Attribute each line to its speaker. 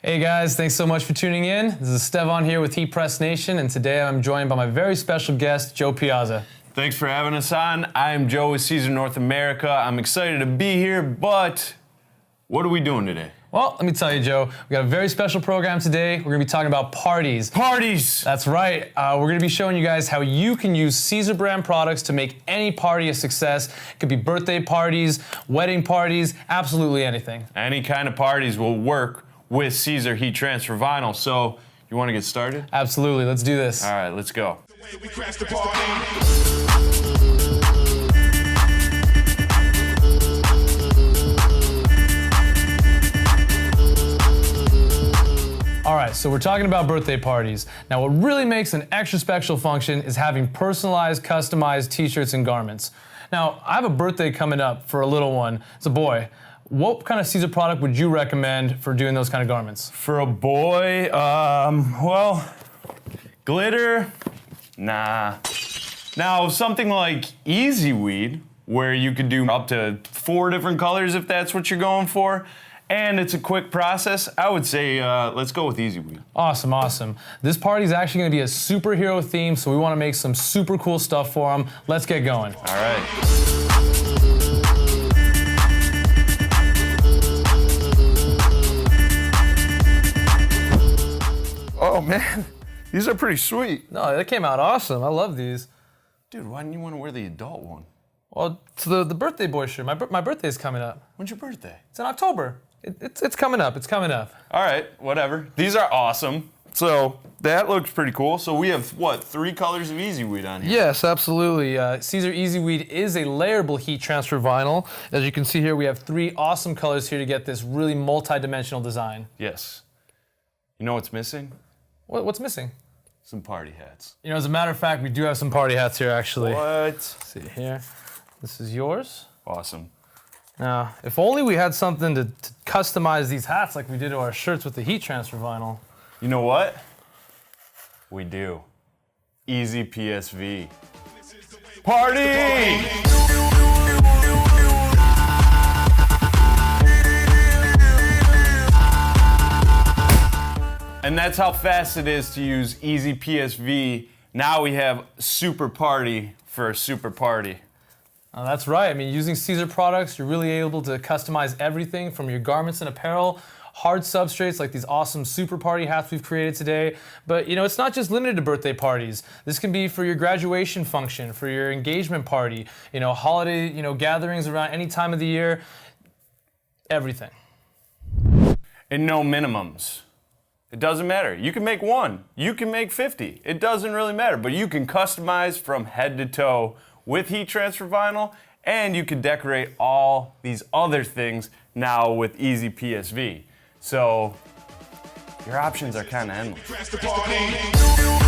Speaker 1: Hey guys, thanks so much for tuning in. This is Stevon here with Heat Press Nation, and today I'm joined by my very special guest, Joe Piazza.
Speaker 2: Thanks for having us on. I'm Joe with Siser North America. I'm excited to be here, but what are we doing today?
Speaker 1: Well, let me tell you, Joe, we got a very special program today. We're gonna be talking about parties.
Speaker 2: Parties!
Speaker 1: That's right. We're gonna be showing you guys how you can use Siser brand products to make any party a success. It could be birthday parties, wedding parties, absolutely anything.
Speaker 2: Any kind of parties will work with Siser Heat Transfer Vinyl. So, you want to get started?
Speaker 1: Absolutely. Let's do this.
Speaker 2: All right, let's go.
Speaker 1: All right, so we're talking about birthday parties. Now, what really makes an extra special function is having personalized, customized t-shirts and garments. Now, I have a birthday coming up for a little one. It's a boy. What kind of Siser product would you recommend for doing those kind of garments?
Speaker 2: For a boy, well, glitter, nah. Now, something like Easy Weed, where you could do up to 4 different colors if that's what you're going for, and it's a quick process, I would say let's go with Easy Weed.
Speaker 1: Awesome, awesome. This party is actually gonna be a superhero theme, so we wanna make some super cool stuff for them. Let's get going.
Speaker 2: All right. Oh man, these are pretty sweet.
Speaker 1: No, that came out awesome. I love these.
Speaker 2: Dude, why didn't you want to wear the adult one?
Speaker 1: Well, it's the birthday boy shirt. My birthday's coming up.
Speaker 2: When's your birthday?
Speaker 1: It's in October. It's coming up. It's coming up.
Speaker 2: All right, whatever. These are awesome. So that looks pretty cool. So we have, what, 3 colors of Easy Weed on here?
Speaker 1: Yes, absolutely. Siser Easy Weed is a layerable heat transfer vinyl. As you can see here, we have 3 awesome colors here to get this really multi-dimensional design.
Speaker 2: Yes. You know what's missing?
Speaker 1: What's missing?
Speaker 2: Some party hats.
Speaker 1: You know, as a matter of fact, we do have some party hats here, actually.
Speaker 2: What?
Speaker 1: Let's see here. This is yours.
Speaker 2: Awesome.
Speaker 1: Now, if only we had something to customize these hats like we did to our shirts with the heat transfer vinyl.
Speaker 2: You know what? We do. Easy PSV. Party! And that's how fast it is to use Easy PSV. Now we have Super Party for a super party.
Speaker 1: That's right. I mean, using Siser products, you're really able to customize everything from your garments and apparel, hard substrates like these awesome super party hats we've created today. But you know, it's not just limited to birthday parties. This can be for your graduation function, for your engagement party, you know, holiday, you know, gatherings around any time of the year, everything.
Speaker 2: And no minimums. It doesn't matter. You can make 1, you can make 50. It doesn't really matter, but you can customize from head to toe with heat transfer vinyl, and you can decorate all these other things now with Easy PSV. So your options are kind of endless.